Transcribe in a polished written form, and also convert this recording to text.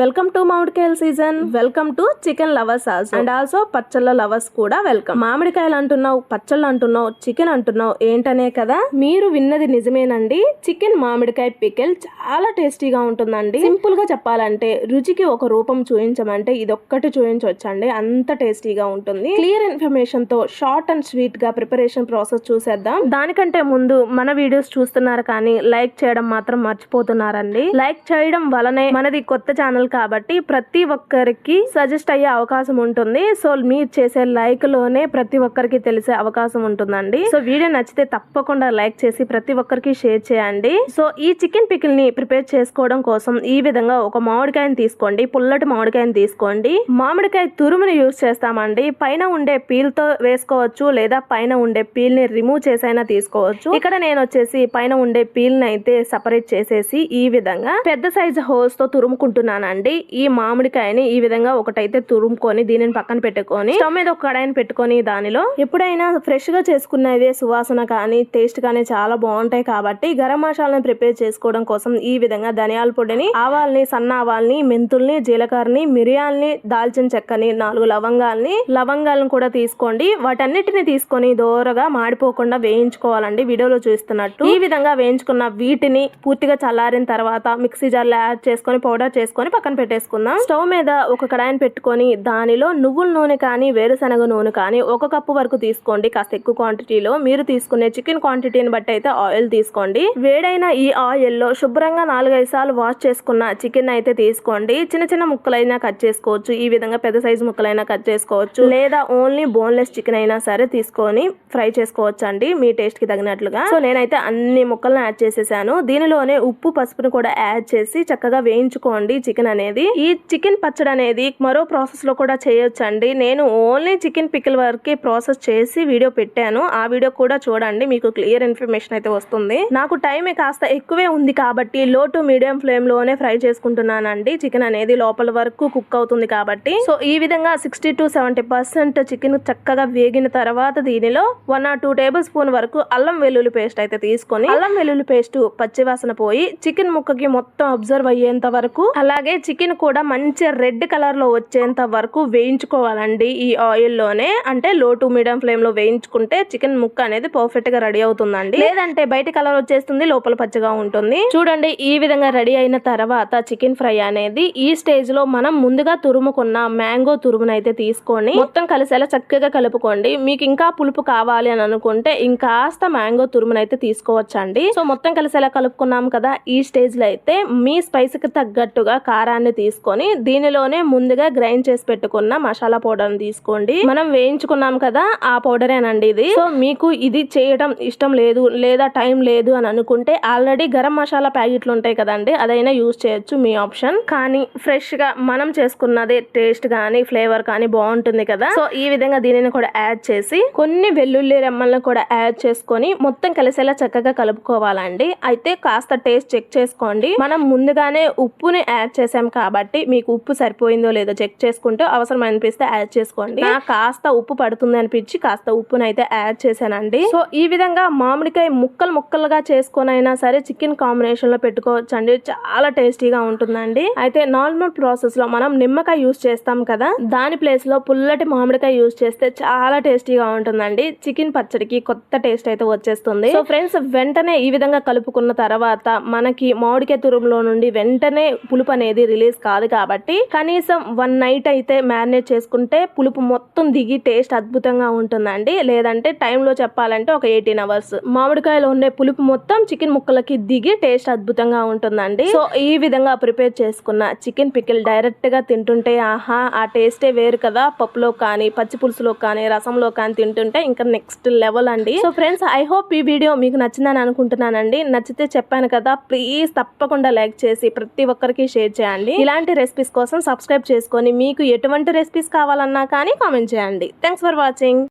Welcome to మామిడికాయల season. Welcome to chicken lovers also and also పచ్చళ్ళ lovers కూడా welcome. మామిడికాయలు అంటున్నావు, పచ్చళ్ళు అంటున్నావు, చికెన్ అంటున్నావు ఏంటనే కదా మీరు విన్నది నిజమేనండి. చికెన్ మామిడికాయ పికిల్ చాలా టేస్టీగా ఉంటుందండి. సింపుల్ గా చెప్పాలంటే రుచికి ఒక రూపం చూపించమంటే ఇదొక్కటి చూపించవచ్చండి, అంత టేస్టీగా ఉంటుంది. క్లియర్ ఇన్ఫర్మేషన్ తో షార్ట్ అండ్ స్వీట్ గా ప్రిపరేషన్ ప్రాసెస్ చూసేద్దాం. దానికంటే ముందు మన వీడియోస్ చూస్తున్నారు కానీ లైక్ చేయడం మాత్రం మర్చిపోతున్నారండి. లైక్ చేయడం వలనే మనది కొత్త ఛానల్ కాబట్టి ప్రతి ఒక్కరికి సజెస్ట్ అయ్యే అవకాశం ఉంటుంది. సో మీరు చేసే లైక్ లోనే ప్రతి ఒక్కరికి తెలిసే అవకాశం ఉంటుందండి. సో వీడియో నచ్చితే తప్పకుండా లైక్ చేసి ప్రతి ఒక్కరికి షేర్ చేయండి. సో ఈ చికెన్ పికిల్ ని ప్రిపేర్ చేసుకోవడం కోసం ఈ విధంగా ఒక మామిడికాయని తీసుకోండి, పుల్లటి మామిడికాయని తీసుకోండి. మామిడికాయ తురుముని యూజ్ చేస్తామండి. పైన ఉండే పీల్ తో వేసుకోవచ్చు లేదా పైన ఉండే పీల్ ని రిమూవ్ చేసైనా తీసుకోవచ్చు. ఇక్కడ నేను వచ్చేసి పైన ఉండే పీల్ ని అయితే సపరేట్ చేసేసి ఈ విధంగా పెద్ద సైజ్ హోస్ తో తురుముకుంటున్నాను అండి. ఈ మామిడికాయని ఈ విధంగా ఒకటైతే తురుముకొని దీనిని పక్కన పెట్టుకొని స్టవ్ మీద ఒక కడాయిని పెట్టుకొని దానిలో ఎప్పుడైనా ఫ్రెష్ గా చేసుకున్నవే సువాసన కానీ టేస్ట్ కానీ చాలా బాగుంటాయి కాబట్టి గరం మసాలాని ప్రిపేర్ చేసుకోవడం కోసం ఈ విధంగా ధనియాల పొడిని, ఆవాల్ని, సన్న ఆవాల్ని, మెంతుల్ని, జీలకర్రని, మిరియాల్ని, దాల్చిన చెక్కని, 4 లవంగాలను కూడా తీసుకోండి. వాటన్నిటిని తీసుకొని దోరగా మాడిపోకుండా వేయించుకోవాలండి. వీడియోలో చూస్తున్నట్టు ఈ విధంగా వేయించుకున్న వీటిని పూర్తిగా చల్లారిన తర్వాత మిక్సీ జార్లో యాడ్ చేసుకొని పౌడర్ చేసుకొని పక్కన పెట్టేసుకుందాం. స్టవ్ మీద ఒక కడాయిని పెట్టుకొని దానిలో నువ్వుల నూనె కానీ వేరుశనగ నూనె కానీ 1 కప్పు వరకు తీసుకోండి. కాస్త ఎక్కువ క్వాంటిటీలో మీరు తీసుకునే చికెన్ క్వాంటిటీని బట్టి అయితే ఆయిల్ తీసుకోండి. వేడైన ఈ ఆయిల్ లో శుభ్రంగా 4-5 సార్లు వాష్ చేసుకున్న చికెన్ అయితే తీసుకోండి. చిన్న చిన్న ముక్కలైనా కట్ చేసుకోవచ్చు, ఈ విధంగా పెద్ద సైజు ముక్కలైనా కట్ చేసుకోవచ్చు, లేదా ఓన్లీ బోన్లెస్ చికెన్ అయినా సరే తీసుకొని ఫ్రై చేసుకోవచ్చు అండి మీ టేస్ట్ కి తగినట్లుగా. సో నేనైతే అన్ని ముక్కలను యాడ్ చేసేసాను. దీనిలోనే ఉప్పు, పసుపును కూడా యాడ్ చేసి చక్కగా వేయించుకోండి చికెన్ అనేది. ఈ చికెన్ పచ్చడి అనేది మరో ప్రాసెస్ లో కూడా చేయొచ్చండి. నేను ఓన్లీ చికెన్ పికిల్ వరకే ప్రాసెస్ చేసి వీడియో పెట్టాను. ఆ వీడియో కూడా చూడండి, మీకు క్లియర్ ఇన్ఫర్మేషన్ అయితే వస్తుంది. నాకు టైం కాస్త ఎక్కువే ఉంది కాబట్టి లో టు మీడియం ఫ్లేమ్ లోనే ఫ్రై చేసుకుంటున్నానండి. చికెన్ అనేది లోపల వరకు కుక్ అవుతుంది కాబట్టి. సో ఈ విధంగా 60 to 70% చికెన్ చక్కగా వేగిన తర్వాత దీనిలో 1 or 2 టేబుల్ స్పూన్ వరకు అల్లం వెల్లుల్లి పేస్ట్ అయితే తీసుకొని అల్లం వెల్లుల్లి పేస్ట్ పచ్చివాసన పోయి చికెన్ ముక్కకి మొత్తం అబ్జర్వ్ అయ్యేంత వరకు, అలాగే చికెన్ కూడా మంచి రెడ్ కలర్ లో వచ్చేంత వరకు వేయించుకోవాలండి ఈ ఆయిల్ లోనే. అంటే లో టు మీడియం ఫ్లేమ్ లో వేయించుకుంటే చికెన్ ముక్క అనేది పర్ఫెక్ట్ గా రెడీ అవుతుందండి. లేదంటే బయట కలర్ వచ్చేస్తుంది, లోపల పచ్చగా ఉంటుంది. చూడండి ఈ విధంగా రెడీ అయిన తర్వాత చికెన్ ఫ్రై అనేది ఈ స్టేజ్ లో మనం ముందుగా తురుముకున్న మ్యాంగో తురుమును అయితే తీసుకొని మొత్తం కలిసేలా చక్కగా కలుపుకోండి. మీకు ఇంకా పులుపు కావాలి అని అనుకుంటే ఇంకాస్త మ్యాంగో తురుమును అయితే తీసుకోవచ్చండి. సో మొత్తం కలిసేలా కలుపుకున్నాం కదా, ఈ స్టేజ్ లో అయితే మీ స్పైస్ కి తగ్గట్టుగా కారాన్ని తీసుకొని దీనిలోనే ముందుగా గ్రైండ్ చేసి పెట్టుకున్న మసాలా పౌడర్ తీసుకోండి. మనం వేయించుకున్నాం కదా ఆ పౌడరేనండి ఇది. సో మీకు ఇది చేయడం ఇష్టం లేదు లేదా టైం లేదు అని అనుకుంటే ఆల్రెడీ గరం మసాలా ప్యాకెట్లు ఉంటాయి కదండి, అదైనా యూజ్ చేయొచ్చు, మీ ఆప్షన్. కానీ ఫ్రెష్ గా మనం చేసుకున్నదే టేస్ట్ కానీ ఫ్లేవర్ కానీ బాగుంటుంది కదా. సో ఈ విధంగా దీనిని కూడా యాడ్ చేసి కొన్ని వెల్లుల్లి రెమ్మలను కూడా యాడ్ చేసుకొని మొత్తం కలిసేలా చక్కగా కలుపుకోవాలండి. అయితే కాస్త టేస్ట్ చెక్ చేసుకోండి. మనం ముందుగానే ఉప్పుని యాడ్ చేసాం కాబట్టి మీకు ఉప్పు సరిపోయిందో లేదో చెక్ చేసుకుంటూ అవసరం అనిపిస్తే యాడ్ చేసుకోండి. నాకు కాస్త ఉప్పు పడుతుంది అనిపించి కాస్త ఉప్పును అయితే యాడ్ చేశానండి. సో ఈ విధంగా మామిడికాయ ముక్కలుగా చేసుకొని అయినా సరే చికెన్ కాంబినేషన్ లో పెట్టుకోవచ్చు అండి, చాలా టేస్టీగా ఉంటుందండి. అయితే నార్మల్ ప్రాసెస్ లో మనం నిమ్మకాయ యూజ్ చేస్తాం కదా, దాని ప్లేస్ లో పుల్లటి మామిడికాయ యూజ్ చేస్తే చాలా టేస్టీగా ఉంటుందండి. చికెన్ పచ్చడికి కొత్త టేస్ట్ అయితే వచ్చేస్తుంది. సో ఫ్రెండ్స్ వెంటనే ఈ విధంగా కలుపుకున్న తర్వాత మనకి మామిడికాయ తురుములో నుండి వెంటనే పులుపు అనేది రిలీజ్ కాదు కాబట్టి కనీసం 1 నైట్ అయితే మ్యారినేట్ చేసుకుంటే పులుపు మొత్తం దిగి టేస్ట్ అద్భుతంగా ఉంటుందండి. లేదంటే టైంలో చెప్పాలంటే ఒక 18 అవర్స్ మామిడికాయలో ఉండే పులుపు మొత్తం చికెన్ ముక్కలకి దిగి టేస్ట్ అద్భుతంగా ఉంటుందండి. సో ఈ విధంగా ప్రిపేర్ చేసుకున్న చికెన్ పికిల్ డైరెక్ట్ గా తింటుంటే ఆహా ఆ టేస్టే వేరు కదా. పప్పులో కానీ పచ్చి పులుసులో కానీ రసంలో కానీ తింటుంటే ఇంకా నెక్స్ట్ లెవెల్ అండి. సో ఫ్రెండ్స్ ఐ హోప్ ఈ వీడియో మీకు నచ్చిందని అనుకుంటున్నానండి. నచ్చితే చెప్పాను కదా, ప్లీజ్ తప్పకుండా లైక్ చేసి ప్రతి ఒక్కరికి షేర్ చేయండి. ఇలాంటి రెసిపీస్ కోసం సబ్స్క్రైబ్ చేసుకొని మీకు ఎటువంటి రెసిపీస్ కావాలన్నా కానీ కామెంట్ చేయండి. Thanks for watching.